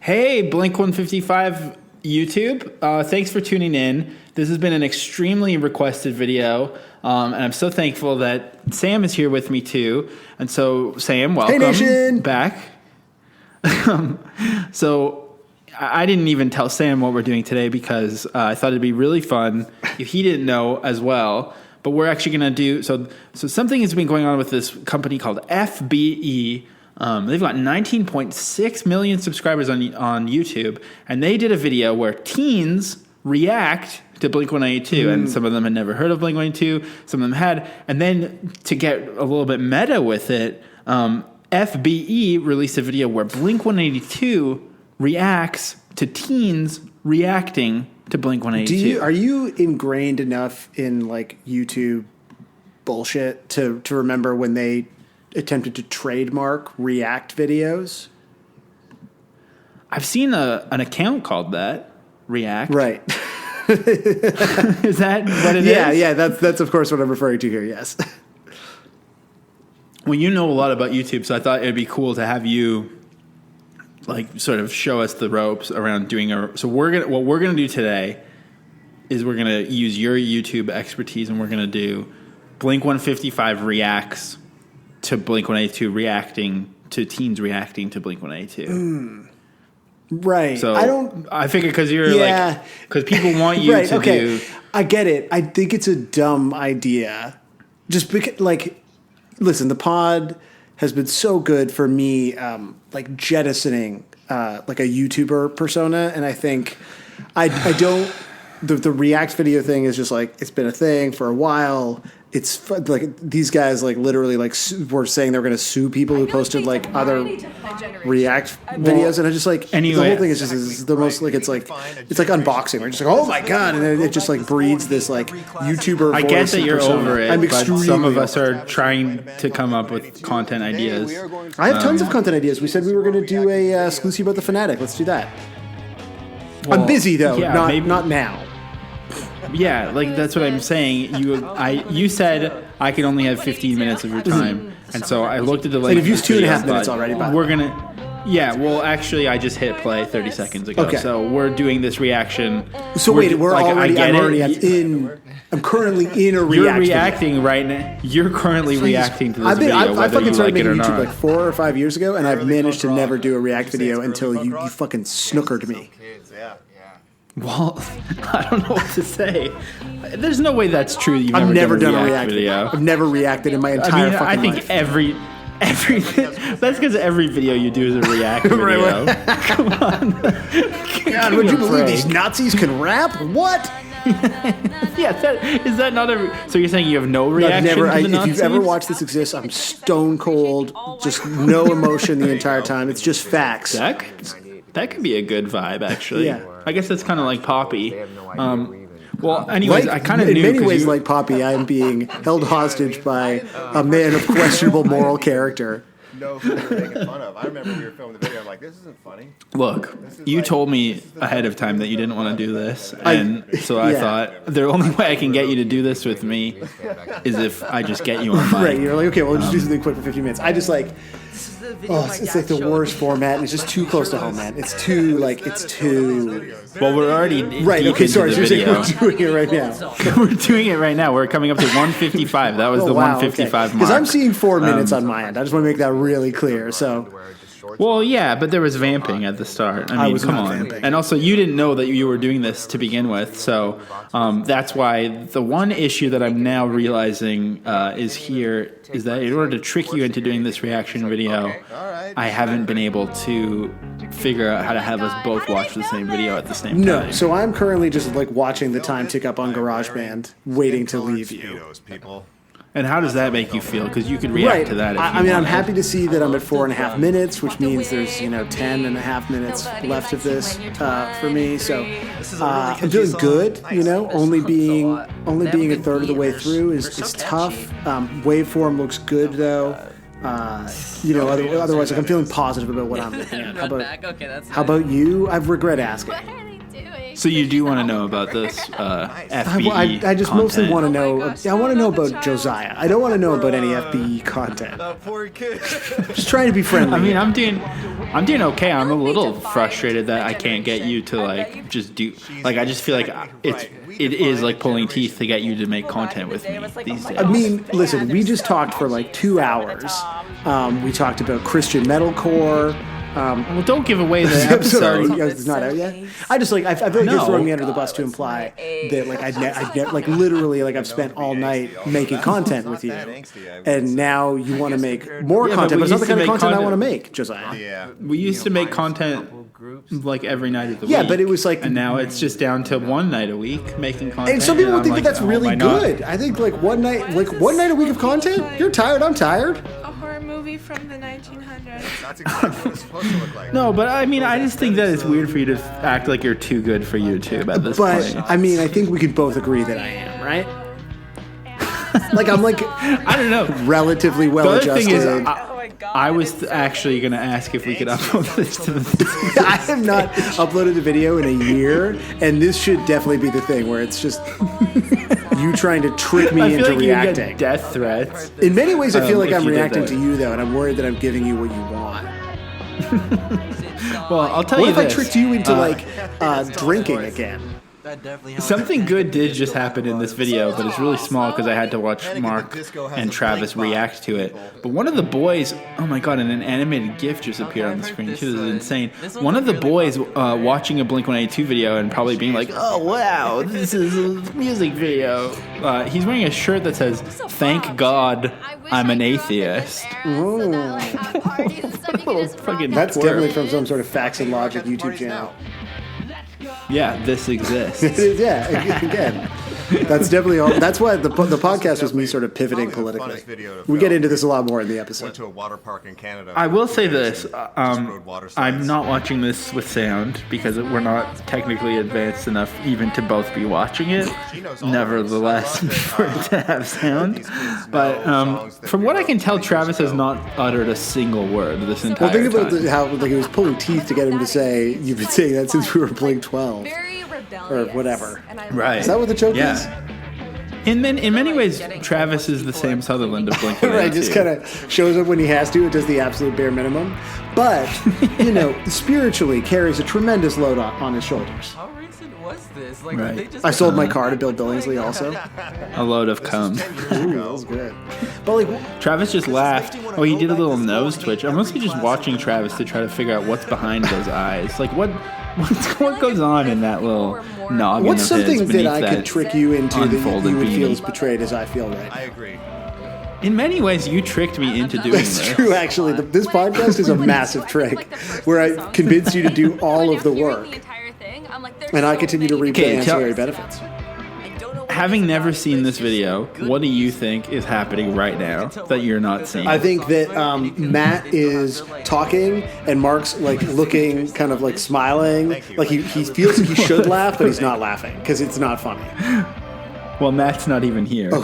Hey, Blink-155 YouTube. Thanks for tuning in. This has been an extremely requested video, and I'm so thankful that Sam is here with me too. And so, Sam, welcome back. So, I didn't even tell Sam what we're doing today because I thought it'd be really fun if he didn't know as well. But we're actually going to do so something has been going on with this company called FBE. They've got 19.6 million subscribers on YouTube, and they did a video where teens react to Blink-182, and some of them had never heard of Blink-182, some of them had, and then to get a little bit meta with it, FBE released a video where Blink-182 reacts to teens reacting to Blink-182. Are you ingrained enough in like YouTube bullshit to remember when they attempted to trademark react videos? I've seen an account called that, React. Right. Is that what it is? Yeah, that's of course what I'm referring to here, yes. Well, you know a lot about YouTube, so I thought it'd be cool to have you like sort of show us the ropes around doing what we're gonna do today is we're gonna use your YouTube expertise, and we're gonna do Blink-155 reacts to Blink-182 reacting to teens reacting to Blink-182. Right. So I figured because because people want you to do. I get it. I think it's a dumb idea. Just because, listen, the pod has been so good for me, jettisoning like a YouTuber persona, and I think I don't. The React video thing is just like it's been a thing for a while. It's like these guys literally were saying they were going to sue people who posted other React videos, and I just the whole thing is just the most it's like unboxing. We're just like, oh my god, and then it just breeds this YouTuber. I get that you're persona. over it, but some of us are trying to come up with content ideas. I have tons of content ideas. We said we were going to do a exclusive about the Fanatic. Let's do that. Well, I'm busy though, not now. Yeah, that's what I'm saying. You said I could only have 15 minutes of your time, and so I looked at the link. And you've used 2.5 minutes already. We're gonna. Yeah, well, actually, I just hit play 30 seconds ago. Okay. So we're doing this reaction. So I'm currently in a react. You're reacting video right now. You're currently reacting to this video. I fucking started making YouTube not. 4 or 5 years ago, and I've managed to never do a react video until you fucking snookered me. Well, I don't know what to say. There's no way that's true. I've never done a react video. I've never reacted in my entire fucking life. I think every that's because every video you do is a react video. Come on. God, would you believe these Nazis can rap? What? Yeah, is that not a... So you're saying you have no reaction to the Nazis? If you've ever watched This Exists, I'm stone cold, just no emotion the entire time. It's just facts. That could be a good vibe, actually. Yeah. I guess that's kind of like Poppy. Well, anyways, I kind of knew... In many ways, like Poppy, I am being held hostage by a man of questionable moral character. No, who they were making fun of. I remember we were filming the video. I'm like, this isn't funny. Look, you told me ahead of time that you didn't want to do this, and so I thought the only way I can get you to do this with me is if I just get you on mic. Right, you're like, okay, well, just do something quick for 15 minutes. I just it's like the worst format, and it's just too close to home, man. It's too. Well, we're already right. Deep Okay, sorry. into the video. We're doing it right now. We're doing it right now. We're coming up to 155. That was the 155 mark. Because I'm seeing 4 minutes on my end. I just want to make that really clear. So. Well, yeah, but there was vamping at the start. I mean, come on. Vamping. And also, you didn't know that you were doing this to begin with, so that's why the one issue that I'm now realizing is that in order to trick you into doing this reaction video, I haven't been able to figure out how to have us both watch the same video at the same time. No, so I'm currently just watching the time tick up on GarageBand, waiting to leave you. And how does that make you feel? Because you could react to that if you I'm happy to see that I'm at 4.5 minutes, which means there's 10.5 minutes left of this for me. So I'm feeling good. Only being a third of the way through is tough. Waveform looks good though. Otherwise, I'm feeling positive about what I'm looking at. How about you? I regret asking. So you do want to know about this FBE I just mostly content. want to know. I want to know about Josiah. I don't want to know about any FBE content. That poor kid. Just trying to be friendly. I mean, I'm doing okay. I'm a little frustrated that I can't get you to like just do like I just feel like it is like pulling teeth to get you to make content with me these days. I mean, listen, we just talked for like 2 hours. We talked about Christian metalcore. Well, don't give away the Sorry, episode. it's not out yet. I just like I feel like you're No. throwing me under the bus to imply that like I'd like literally like I've spent all night making content with you, and now you want to make more Yeah, content, but but we it's not the used to kind of make content I content. want to make, Josiah. Yeah. We used to make content like every night of the week. Yeah, but it was like- and now it's just down to one night a week making content. And some people would I'm think like, that that's oh, really why not? good. I think like one night a week of content. You're tired. I'm tired. A horror movie from the 1900s. That's exactly what it's supposed to look like. No, but I mean, I just think that it's weird for you to act like you're too good for YouTube at this But point. I mean, I think we could both agree that I am, right? Like I'm like I don't know. relatively well The other thing is, adjusted. I was actually going to ask if we could upload this to the. I have not uploaded a video in a year, and this should definitely be the thing where it's just you trying to trick me I feel into like you reacting. get death threats. In many ways, I feel like if I'm you did reacting that. to you, though, and I'm worried that I'm giving you what you want. Well, I'll tell What you if I this. tricked you into, drinking again? Something good did just happen in this video, but it's really small because I had to watch Mark and Travis react to it. But one of the boys, oh my god, and an animated GIF just appeared on the screen too. This is insane. One of the boys watching a Blink-182 video and probably being like, "Oh wow, this is a music video." He's wearing a shirt that says, "Thank God I'm an atheist." Fucking That's twerp. definitely from some sort of Facts and Logic YouTube channel. Yeah, this exists. Yeah, again. That's definitely all. That's why the podcast was me sort of pivoting politically. We get into this a lot more in the Went episode. to a water park in Canada. I will say this: rode water slides. I'm not watching this with sound because we're not technically advanced enough even to both be watching it. Nevertheless, for it to have sound. But from what I can tell, Travis has not uttered a single word this entire Well, think about time. how like it was pulling teeth to get him to say, "You've been saying that since we were Blink-12." Very rebellious. Or whatever. And I Right. Is that what the joke Yeah. is? In many ways, Travis is the Sam Sutherland of Blink-182. Right, just kind of shows up when he has to. It does the absolute bare minimum. But, spiritually carries a tremendous load on his shoulders. How recent was this? Like, Right. they just I sold my car to Bill Billingsley also. a load of cum. Ooh, that was good. But like, Travis just laughed. Oh, he did a little nose twitch. I'm mostly just watching Travis to try to figure out what's behind those eyes. Like, what goes on in that little noggin what's of his something that beneath I could that trick you into that unfolded you would feel beanie? as betrayed as I feel right I now? agree. In many ways, you tricked me into doing That's this. true, actually. This podcast is a massive trick where I convinced you to do all of the work, and I continue to reap the Okay, ancillary benefits. Having never seen this video, what do you think is happening right now that you're not seeing? I think that Matt is talking and Mark's like looking, kind of like smiling, like he feels like he should laugh, but he's not laughing because it's not funny. Well, Matt's not even here, so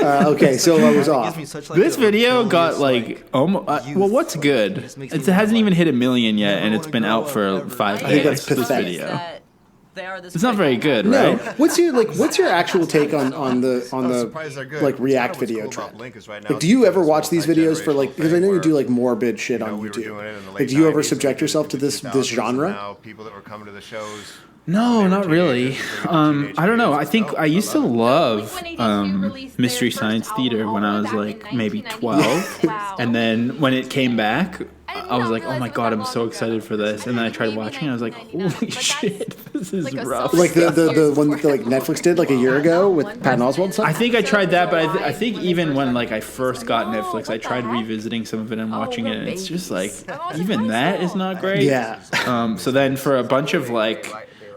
Okay, so I was off. this video got like almost. Well, what's good? It hasn't even hit 1 million yet, and it's been out for 5 days. think that's this pathetic. video. It's not very good, No, right? what's your actual take on the surprised they're good. like React What's video cool about trend? Blink is right now Like, do you ever it's watch these this videos for like? Because I know you do like multi-generational morbid shit thing on where, we were doing it in the YouTube. late Like, do you ever 90s, subject yourself to this 2000s, genre? and now people that were coming to the shows. No, not really. I don't know. I think I used to love Mystery Science Theater when I was like maybe 12. And then when it came back, I was like, oh my god, I'm so excited for this. And then I tried watching it, and I was like, holy shit, this is rough. Like the one that like Netflix did like a year ago with Patton Oswalt and stuff? I think I tried that, but I think even when like I first got Netflix, I tried revisiting some of it and watching it, and it's just like even that is not great. Yeah. So then for a bunch of like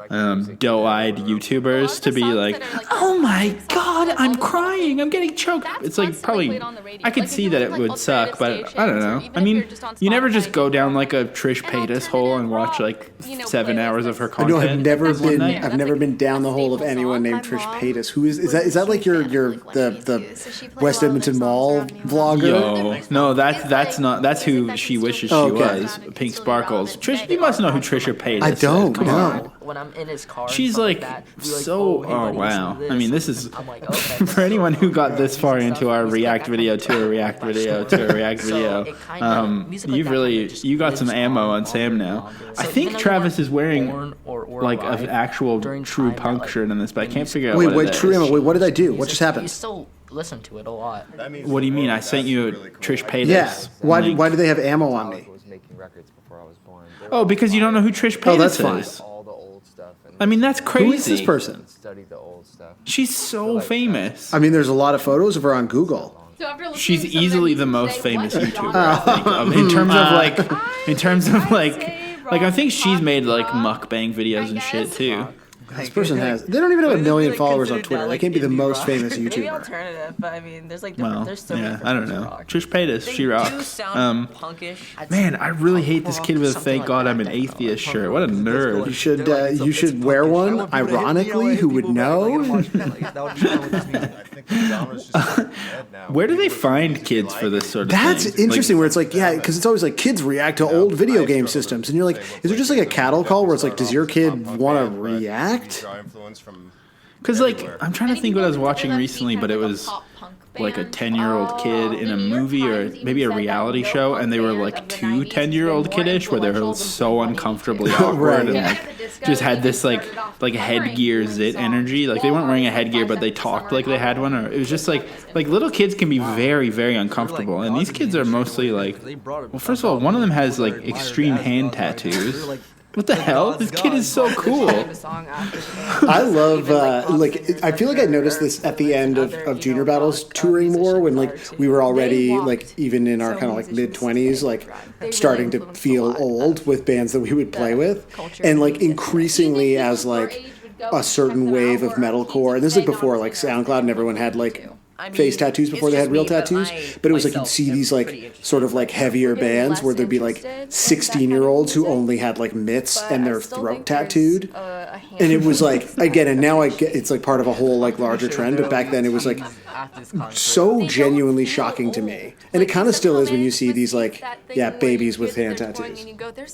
doe-eyed YouTubers to be like, oh my god, blood. I'm crying. I'm getting choked. It's like probably. I could see that it would suck, but I don't know. I mean, you never just go down like a Trish Paytas hole and watch like 7 hours of her content. No, I've never one been. night. I've never been down the hole of anyone named Trish Paytas. Who is that? Is that like the West Edmonton Mall vlogger? Yo, no, that's not. That's who she wishes she Okay. was. Pink Sparkles. Trish, you must know who Trisha Paytas I is. don't Come know. on. When I'm in his car, and She's stuff like that, be so. hey, Oh buddy, wow. listen to I mean, this. this is I'm like, okay, for anyone who got this far Stuff, into our music React like that video kinda to a goes React by my video shoulder. to a React So video. it kinda- music like You've that really kinda just you got some lives ammo on on Sam now. longer. I So think even though Travis you is wearing weren't born or like alive an actual during true time that, punk like, shirt in this, but I when can't you figure out Wait, what it true is. ammo. Wait, what did I do? What music, just happened? You still listen to it a lot. That means What do you mean? I sent you a Really cool. Trish Paytas. Yeah. Why link. do they have ammo on me? was making records before I was born. Oh, because you don't know who Trish Paytas Oh, that's fine. is. All the old stuff. And I mean, that's crazy. Who is this person? study the old stuff. She's so famous. I mean, there's a lot of photos of her on Google. She's easily the most famous YouTuber. I think, in terms of like I think she's made like mukbang videos and shit too. This person has. They don't even have a million followers on Twitter. They can't be the most famous Maybe YouTuber. alternative, but I mean, there's like different. Well, there's so many yeah, different I don't types of know. rock. Trish Paytas, They she do rocks. sound punkish. Man, I really hate this kid with a thank God I'm an atheist shirt. What a You nerd. should wear one. Ironically, who would know? I think the genre's just dead now. Where do they find kids for this sort of That's thing? interesting. Like, where it's like, yeah, because it's always like kids react to old video game systems, and you're like, is there just like a cattle call where it's like, does your kid want to react? Draw influence from Because, like, I'm trying to think what I was watching recently, but it was like a 10-year-old kid in a movie or maybe a reality show, and they were like two 10-year-old kiddish where they were so uncomfortably awkward Right. and like just had this like headgear zit energy. Like they weren't wearing a headgear, but they talked like they had one. Or it was just like little kids can be very, very uncomfortable, and these kids are mostly like. Well, first of all, one of them has like extreme hand tattoos. What the hell? This kid is so cool. I love, I feel like I noticed this at the end of Junior Battles touring more when, like, we were already, like, even in our kind of, like, mid-20s, like, starting to feel old with bands that we would play with. And, like, increasingly as, like, a certain wave of metalcore, and this is, like, before, like, SoundCloud and everyone had, like, face tattoos before they had real tattoos, but it was like you'd see these like sort of like heavier bands where there'd be like 16-year-olds who only had like mitts and their throat tattooed, and it was like again, and now I get it's like part of a whole like larger trend, but back then it was like so genuinely shocking to me, and it kind of still is when you see these like babies with hand tattoos.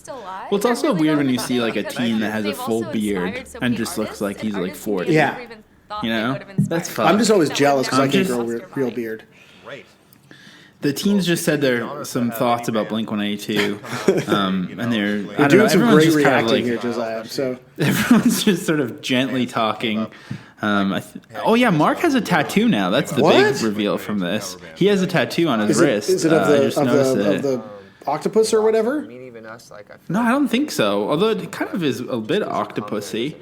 Well, it's also weird when you see like a teen that has a full beard and just looks like he's like 40. Yeah. You know, that's fun. I'm just always jealous because I can't just- grow real beard. great. The teens just said their some thoughts about Blink-182, and they're I You're don't doing know, some everyone's great just kind of reacting like here, Josiah. So everyone's just sort of gently talking. Oh yeah, Mark has a tattoo now. That's the What? big reveal from this. He has a tattoo on his wrist. is it I of just noticed the it. of the octopus or whatever? I mean, even us, like, I feel No, I don't think so. Although it kind of is a bit octopusy.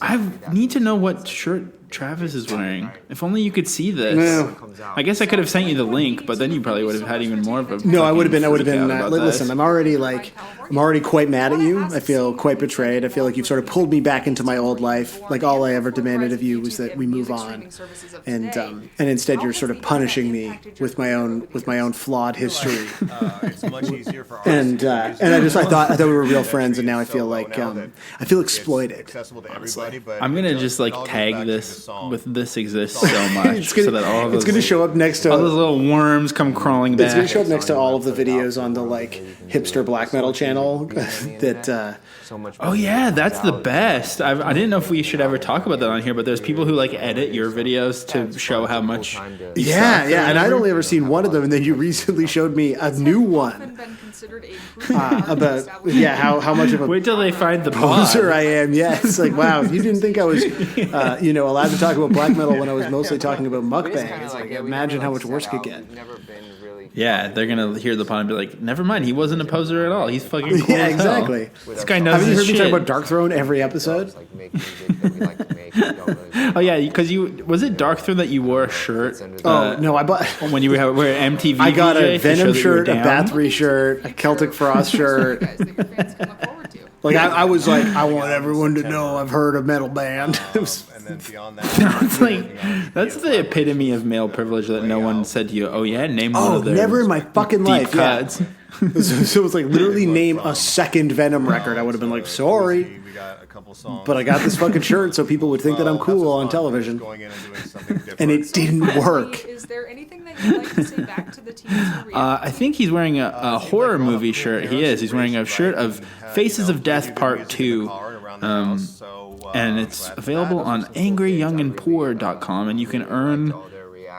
I need to know what shirt Travis is wearing. If only you could see this. No. I guess I could have sent you the link, but then you probably would have had even more of a. No, I would have been. freak out about Listen, this. I'm already quite mad at you. I feel quite betrayed. I feel like you've sort of pulled me back into my old life. Like all I ever demanded of you was that we move on, and instead you're sort of punishing me with my own flawed history. it's much easier for And I thought we were real friends, and now I feel like I feel exploited. accessible to everybody, but I'm gonna just like tag this with "This Exists" so much, so that all of It's those, gonna show up next all those to. little worms come crawling back. It's gonna show up next to all of the videos on the like hipster black metal channel that. so much. Oh yeah, that's the best. I didn't know if we should ever talk about that on here, but there's people who like edit your videos to show how much. Yeah, and I'd only ever seen one of them, and then you recently showed me a new one about how much of a Wait till they find the pod. poser I am. Yes, like wow, you didn't think I was allowed to talk about black metal when I was mostly talking about mukbangs. Like imagine how much worse could get. Never been really. Yeah, they're gonna hear the pod and be like, "Never mind, he wasn't a poser at all. He's fucking cool." Yeah, as hell. exactly. This guy knows Haven't you his heard me shit. talk about Dark Throne every episode? Like make music that we like to make. We don't really. Oh yeah, because was it Dark Throne that you wore a shirt? Oh no, I bought. When you were MTV. I got VJ a to show Venom that you were shirt, a down? Bathory shirt, a Celtic Frost shirt. Like I was like, I want everyone to know I've heard a metal band. It was and then beyond that, It's like that's the epitome of male privilege that no one said to you. Oh yeah, name one Oh, of their never in my fucking deep life. Yeah. cuts. So it was like literally name a second Venom record. I would have been like, sorry, we got a couple songs, but I got this fucking shirt so people would think that I'm cool on television. Going in and doing something different. And it didn't work. Is there anything that you'd like to say back to the teens who react? I think he's wearing a horror movie shirt. He is. He's wearing a shirt of Faces of Death Part 2. And it's available on angryyoungandpoor.com, and you can earn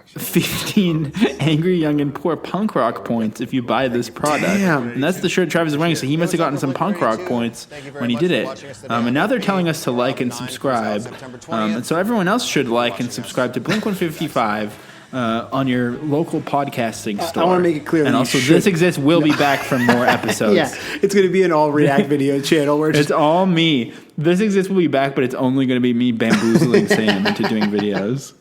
15 Angry Young and Poor punk rock points if you buy this product. Damn. And that's the shirt Travis is wearing, so he must have gotten some punk rock points when he did it. And now they're telling us to like and subscribe. And so everyone else should like and subscribe to Blink-155 on your local podcasting store. I wanna make it clear And that you also, should- This Exists will be back for more episodes. Yeah, it's going to be an all react video channel where It's all me. This Exists will be back, but it's only going to be me bamboozling Sam into doing videos.